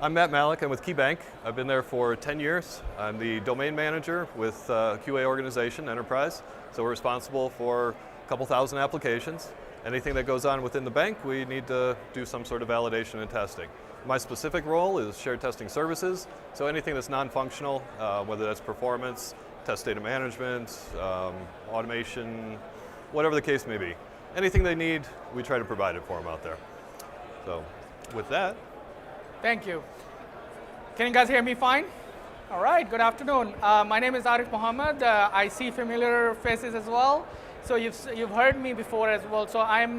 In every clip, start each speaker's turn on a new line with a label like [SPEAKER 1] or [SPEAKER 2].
[SPEAKER 1] I'm Matt Malik. I'm with KeyBank. I've been there for 10 years. I'm the domain manager with QA organization, enterprise. So we're responsible for a couple thousand applications. Anything that goes on within the bank, we need to do some sort of validation and testing. My specific role is shared testing services. So anything that's non-functional, whether that's performance, test data management, automation, whatever the case may be. Anything they need, we try to provide it for them out there. So with that.
[SPEAKER 2] Thank you. Can you guys hear me fine? All right, good afternoon. My name is Arif Mohammed. I see familiar faces as well. So you've heard me before as well. So I'm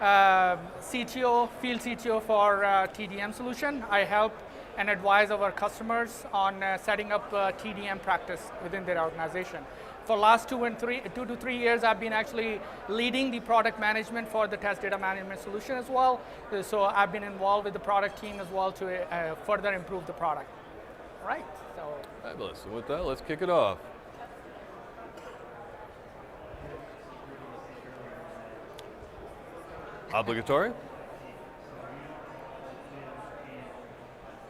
[SPEAKER 2] CTO, field CTO for TDM solution. I help and advise our customers on setting up TDM practice within their organization. For the last 2 to 3 years, I've been actually leading the product management for the test data management solution as well. So I've been involved with the product team as well to further improve the product. All right, so.
[SPEAKER 1] Fabulous, and with that, let's kick it off. Obligatory.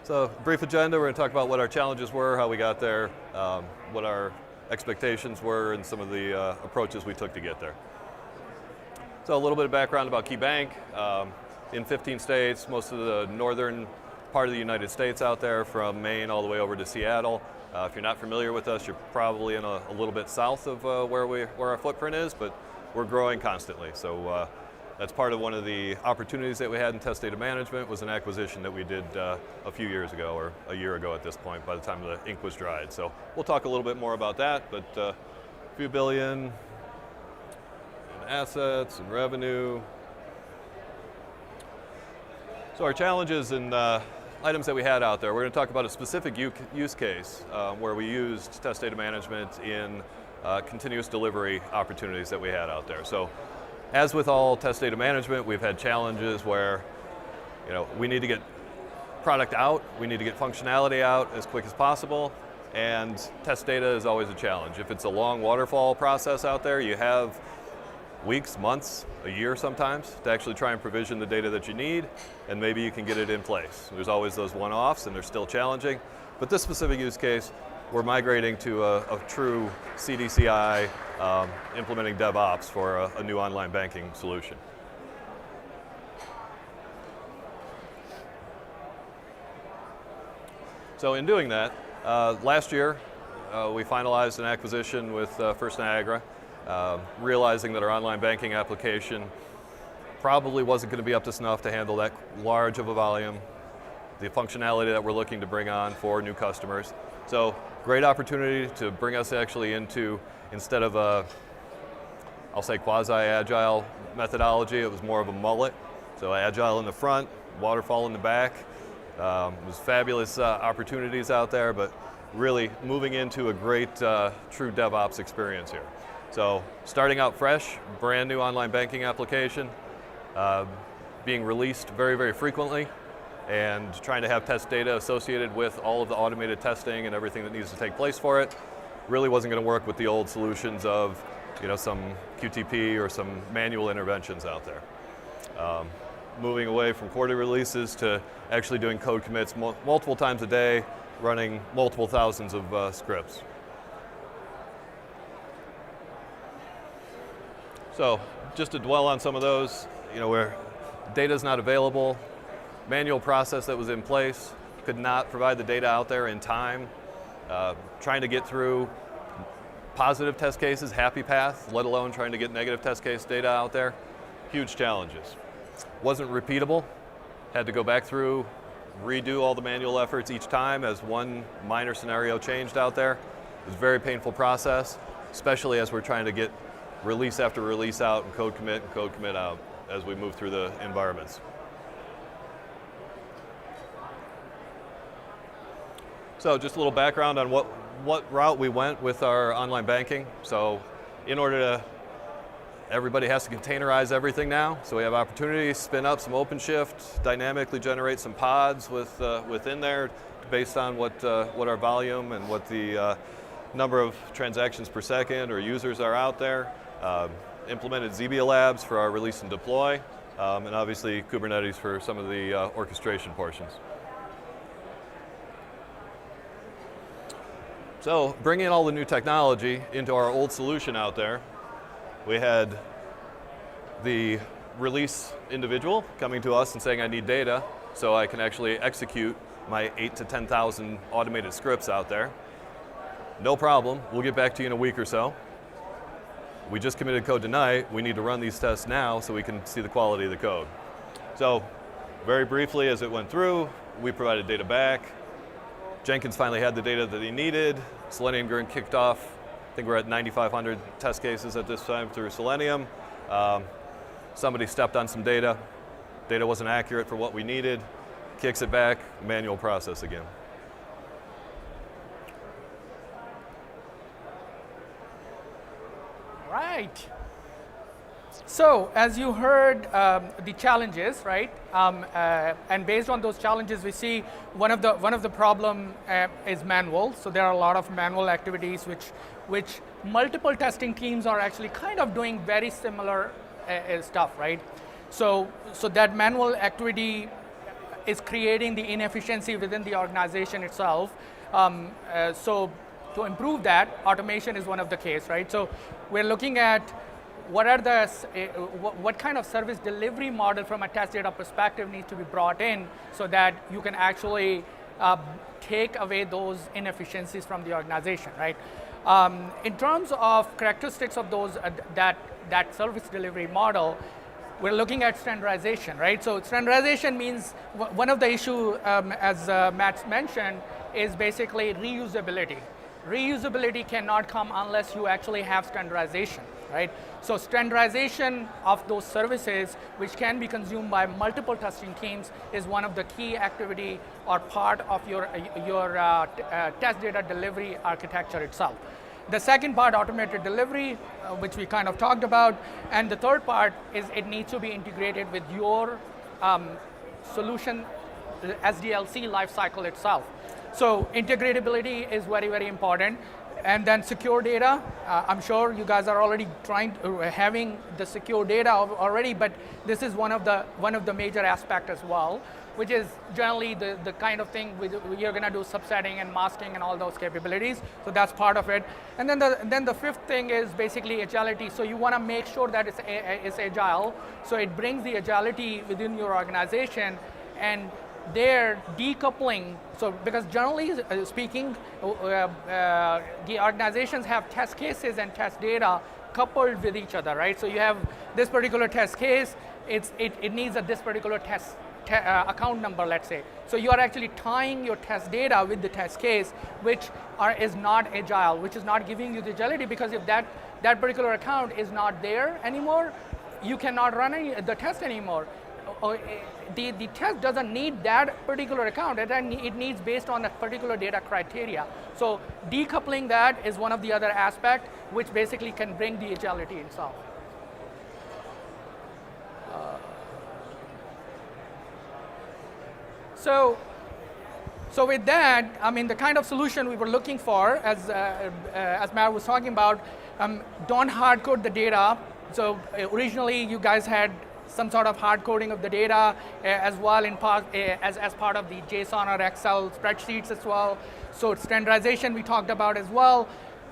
[SPEAKER 1] So, brief agenda, we're going to talk about what our challenges were, how we got there, what our expectations were, and some of the approaches we took to get there. So a little bit of background about KeyBank. In 15 states, most of the northern part of the United States out there, from Maine all the way over to Seattle. If you're not familiar with us, you're probably in a little bit south of where our footprint is, but we're growing constantly. So that's part of one of the opportunities that we had in test data management was an acquisition that we did a few years ago, or a year ago at this point, by the time the ink was dried. So we'll talk a little bit more about that, but a few billion in assets and revenue. So our challenges and items that we had out there, we're going to talk about a specific use case where we used test data management in continuous delivery opportunities that we had out there. So, as with all test data management, we've had challenges where we need to get product out, we need to get functionality out as quick as possible, and test data is always a challenge. If it's a long waterfall process out there, you have weeks, months, a year sometimes to actually try and provision the data that you need, and maybe you can get it in place. There's always those one-offs, and they're still challenging, but this specific use case, we're migrating to a true CDCI, implementing DevOps for a new online banking solution. So in doing that, last year we finalized an acquisition with First Niagara, realizing that our online banking application probably wasn't going to be up to snuff to handle that large of a volume, the functionality that we're looking to bring on for new customers. So great opportunity to bring us actually into, instead of a, I'll say quasi-agile methodology, it was more of a mullet. So agile in the front, waterfall in the back. It was fabulous opportunities out there, but really moving into a great true DevOps experience here. So starting out fresh, brand new online banking application, being released very, very frequently, and trying to have test data associated with all of the automated testing and everything that needs to take place for it. Really wasn't going to work with the old solutions of some QTP or some manual interventions out there. Moving away from quarterly releases to actually doing code commits multiple times a day, running multiple thousands of scripts. So just to dwell on some of those, where data is not available, manual process that was in place, could not provide the data out there in time, trying to get through positive test cases, happy path, let alone trying to get negative test case data out there, huge challenges. Wasn't repeatable, had to go back through, redo all the manual efforts each time as one minor scenario changed out there. It was a very painful process, especially as we're trying to get release after release out and code commit out as we move through the environments. So just a little background on what route we went with our online banking. So in order to, everybody has to containerize everything now. So we have opportunities, spin up some OpenShift, dynamically generate some pods within there based on what our volume and what the number of transactions per second or users are out there. Implemented Zebia Labs for our release and deploy, and obviously Kubernetes for some of the orchestration portions. So bringing all the new technology into our old solution out there, we had the release individual coming to us and saying I need data so I can actually execute my 8,000 to 10,000 automated scripts out there. No problem, we'll get back to you in a week or so. We just committed code tonight, we need to run these tests now so we can see the quality of the code. So very briefly as it went through, we provided data back. Jenkins finally had the data that he needed. Selenium getting kicked off. I think we're at 9,500 test cases at this time through Selenium. Somebody stepped on some data. Data wasn't accurate for what we needed. Kicks it back, manual process again.
[SPEAKER 2] Right. So, as you heard, the challenges, right? And based on those challenges, we see one of the problem is manual. So there are a lot of manual activities which multiple testing teams are actually kind of doing very similar stuff, right? So that manual activity is creating the inefficiency within the organization itself. So to improve that, automation is one of the case, right? So we're looking at what kind of service delivery model from a test data perspective needs to be brought in so that you can actually take away those inefficiencies from the organization, right? In terms of characteristics of those that service delivery model, we're looking at standardization, right? So standardization means one of the issue, as Matt mentioned, is basically reusability. Reusability cannot come unless you actually have standardization, right? So standardization of those services, which can be consumed by multiple testing teams, is one of the key activity or part of your test data delivery architecture itself. The second part, automated delivery, which we kind of talked about, and the third part is it needs to be integrated with your solution SDLC lifecycle itself. So integratability is very, very important. And then secure data, I'm sure you guys are already having the secure data already, but this is one of the major aspects as well, which is generally the kind of thing you're going to do subsetting and masking and all those capabilities. So that's part of it. And then the fifth thing is basically agility. So you want to make sure that it's agile. So it brings the agility within your organization, and they're decoupling. So because generally speaking, the organizations have test cases and test data coupled with each other, right? So you have this particular test case, it needs this particular test account number, let's say. So you are actually tying your test data with the test case, which is not agile, which is not giving you the agility, because if that particular account is not there anymore, you cannot run the test anymore. The test doesn't need that particular account, it needs based on that particular data criteria. So decoupling that is one of the other aspects which basically can bring the agility itself. So with that, I mean, the kind of solution we were looking for, as Matt was talking about, don't hard code the data. So originally you guys had some sort of hard coding of the data as well as part of the JSON or Excel spreadsheets as well. So standardization we talked about as well.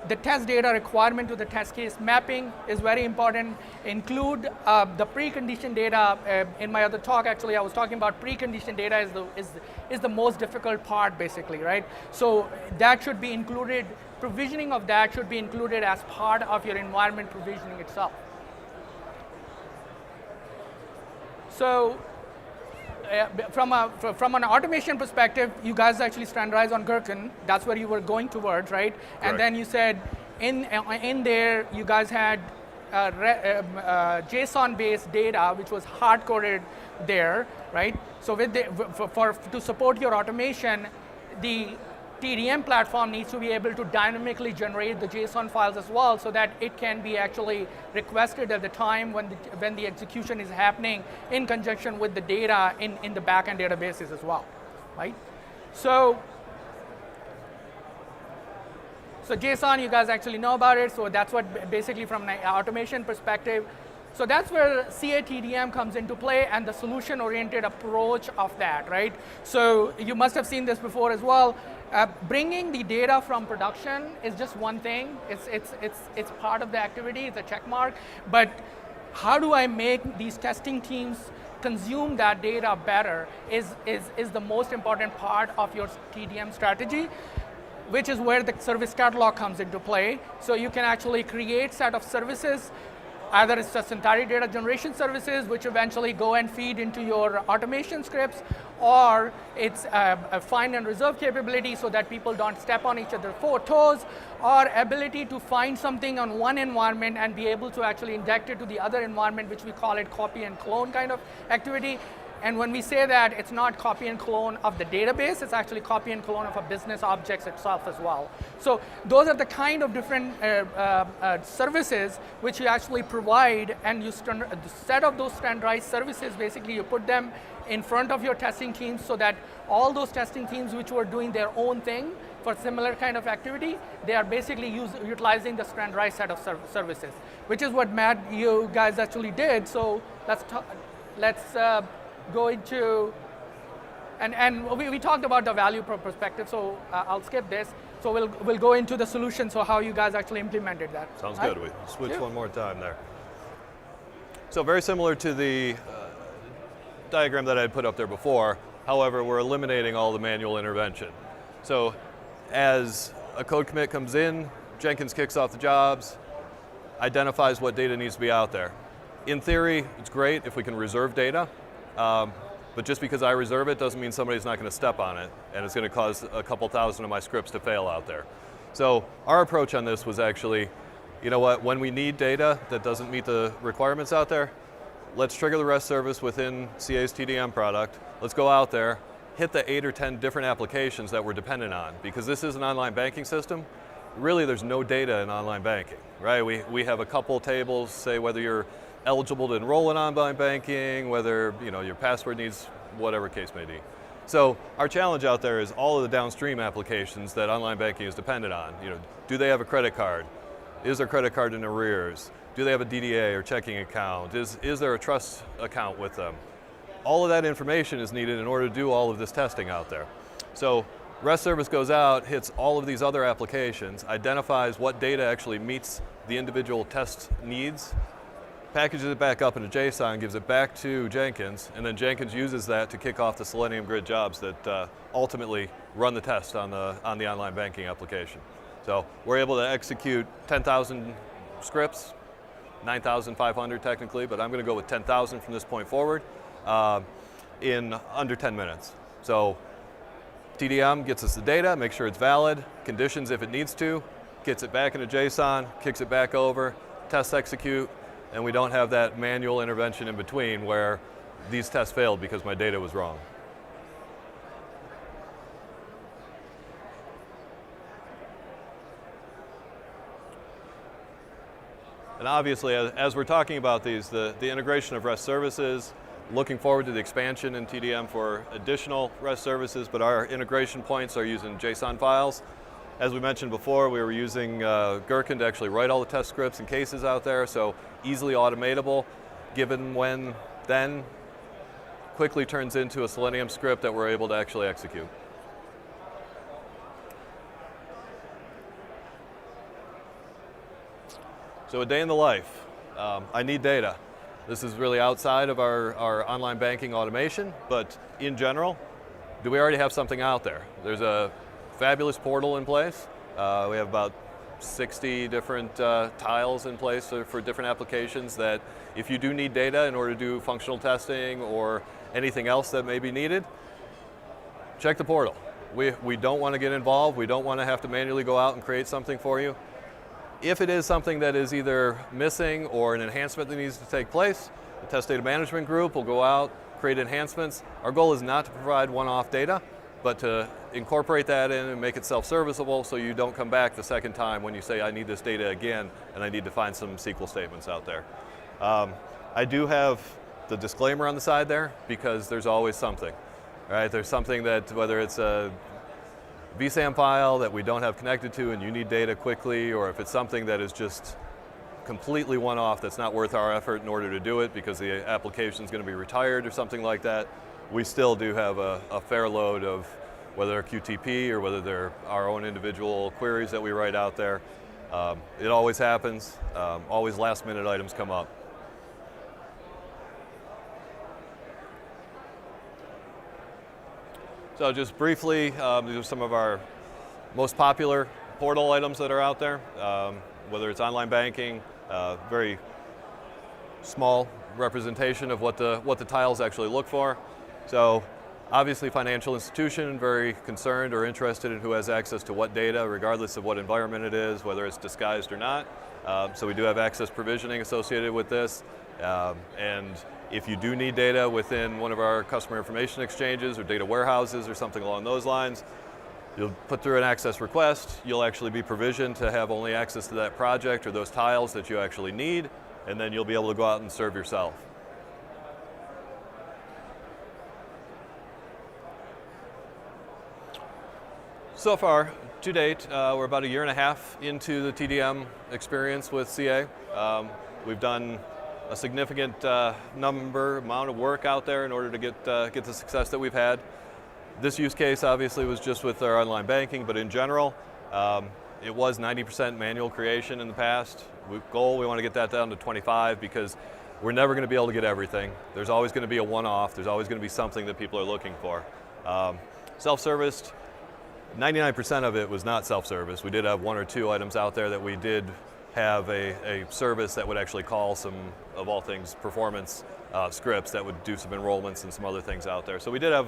[SPEAKER 2] The test data requirement to the test case mapping is very important. Include the precondition data. In my other talk, actually, I was talking about precondition data is the most difficult part, basically, right? So that should be included. Provisioning of that should be included as part of your environment provisioning itself. So from an automation perspective, you guys actually standardize on Gherkin. That's where you were going towards, right? Correct. And then you said in there you guys had JSON-based data, which was hard-coded there, right? So with to support your automation, the TDM platform needs to be able to dynamically generate the JSON files as well, so that it can be actually requested at the time when the execution is happening in conjunction with the data in the backend databases as well, right? So JSON, you guys actually know about it, so that's what basically from an automation perspective. So that's where CA/TDM comes into play and the solution-oriented approach of that, right? So you must have seen this before as well. Bringing the data from production is just one thing. It's part of the activity, it's a check mark, but how do I make these testing teams consume that data better is the most important part of your TDM strategy, which is where the service catalog comes into play. So you can actually create set of services. Either it's just entirely data generation services, which eventually go and feed into your automation scripts, or it's a find and reserve capability so that people don't step on each other's toes, or ability to find something on one environment and be able to actually inject it to the other environment, which we call it copy and clone kind of activity. And when we say that, it's not copy and clone of the database, it's actually copy and clone of a business objects itself as well. So those are the kind of different services which you actually provide, and you set of those standardized services, basically you put them in front of your testing teams so that all those testing teams which were doing their own thing for similar kind of activity, they are basically utilizing the standardized set of services, which is what Matt, you guys actually did. So let's go into, and we talked about the value perspective, so I'll skip this. So we'll go into the solution, so how you guys actually implemented that.
[SPEAKER 1] Sounds good, we switch one more time there. So very similar to the diagram that I had put up there before, however, we're eliminating all the manual intervention. So as a code commit comes in, Jenkins kicks off the jobs, identifies what data needs to be out there. In theory, it's great if we can reserve data. But just because I reserve it doesn't mean somebody's not going to step on it, and it's going to cause a couple thousand of my scripts to fail out there. So our approach on this was actually, you know what, when we need data that doesn't meet the requirements out there, let's trigger the REST service within CA's TDM product. Let's go out there, hit the 8 or 10 different applications that we're dependent on, because this is an online banking system. Really, there's no data in online banking, right? We have a couple tables, say whether you're eligible to enroll in online banking, whether your password needs whatever case may be. So our challenge out there is all of the downstream applications that online banking is dependent on. Do they have a credit card? Is their credit card in arrears? Do they have a DDA or checking account? Is there a trust account with them? All of that information is needed in order to do all of this testing out there. So REST service goes out, hits all of these other applications, identifies what data actually meets the individual test needs, packages it back up into JSON, gives it back to Jenkins, and then Jenkins uses that to kick off the Selenium Grid jobs that ultimately run the test on the online banking application. So we're able to execute 10,000 scripts, 9,500 technically, but I'm going to go with 10,000 from this point forward in under 10 minutes. So TDM gets us the data, makes sure it's valid, conditions if it needs to, gets it back into JSON, kicks it back over, tests execute, and we don't have that manual intervention in between where these tests failed because my data was wrong. And obviously, as we're talking about these, the integration of REST services, looking forward to the expansion in TDM for additional REST services, but our integration points are using JSON files. As we mentioned before, we were using Gherkin to actually write all the test scripts and cases out there, so easily automatable, given when then quickly turns into a Selenium script that we're able to actually execute. So a day in the life. I need data. This is really outside of our online banking automation, but in general, do we already have something out there? There's a fabulous portal in place. We have about 60 different tiles in place for different applications that if you do need data in order to do functional testing or anything else that may be needed, check the portal. We don't want to get involved. We don't want to have to manually go out and create something for you. If it is something that is either missing or an enhancement that needs to take place, the test data management group will go out, create enhancements. Our goal is not to provide one-off data, but to incorporate that in and make it self-serviceable so you don't come back the second time when you say, I need this data again and I need to find some SQL statements out there. I do have the disclaimer on the side there because there's always something, right? There's something that, whether it's a vSAM file that we don't have connected to and you need data quickly, or if it's something that is just completely one-off that's not worth our effort in order to do it because the application is going to be retired or something like that, we still do have a fair load of whether they're QTP or whether they're our own individual queries that we write out there. It always happens. Always last minute items come up. So just briefly, these are some of our most popular portal items that are out there, whether it's online banking, very small representation of what the tiles actually look for. So obviously financial institution, very concerned or interested in who has access to what data, regardless of what environment it is, whether it's disguised or not. So we do have access provisioning associated with this. And if you do need data within one of our customer information exchanges or data warehouses or something along those lines, you'll put through an access request. You'll actually be provisioned to have only access to that project or those tiles that you actually need, and then you'll be able to go out and serve yourself. So far, to date, we're about 1.5 years into the TDM experience with CA. We've done a significant amount of work out there in order to get the success that we've had. This use case obviously was just with our online banking, but in general, it was 90% manual creation in the past. We want to get that down to 25 because we're never going to be able to get everything. There's always going to be a one-off. There's always going to be something that people are looking for. Self-serviced, 99% of it was not self-service. We did have 1 or 2 items out there that we did have a service that would actually call some, of all things, performance scripts that would do some enrollments and some other things out there. So we did have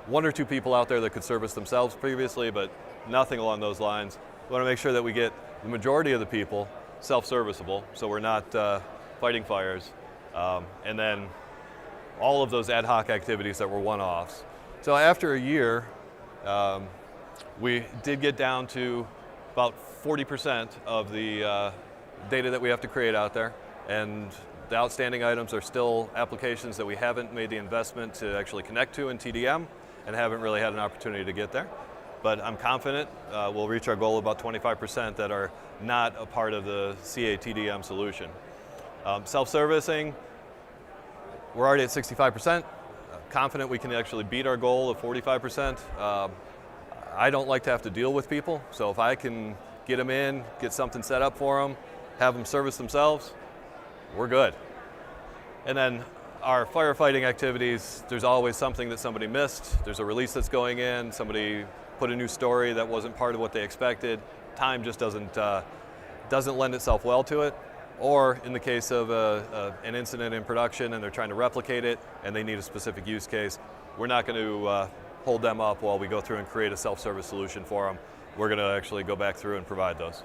[SPEAKER 1] 1 or 2 people out there that could service themselves previously, but nothing along those lines. We want to make sure that we get the majority of the people self-serviceable, so we're not fighting fires. And then all of those ad hoc activities that were one-offs. So after a year, we did get down to about 40% of the data that we have to create out there, and the outstanding items are still applications that we haven't made the investment to actually connect to in TDM and haven't really had an opportunity to get there. But I'm confident we'll reach our goal of about 25% that are not a part of the CA TDM solution. Self-servicing, we're already at 65%. Confident we can actually beat our goal of 45%. I don't like to have to deal with people, so if I can get them in, get something set up for them, have them service themselves, we're good. And then our firefighting activities, there's always something that somebody missed. There's a release that's going in, somebody put a new story that wasn't part of what they expected. Time just doesn't lend itself well to it. Or in the case of an incident in production and they're trying to replicate it and they need a specific use case, we're not going to hold them up while we go through and create a self-service solution for them. We're going to actually go back through and provide those.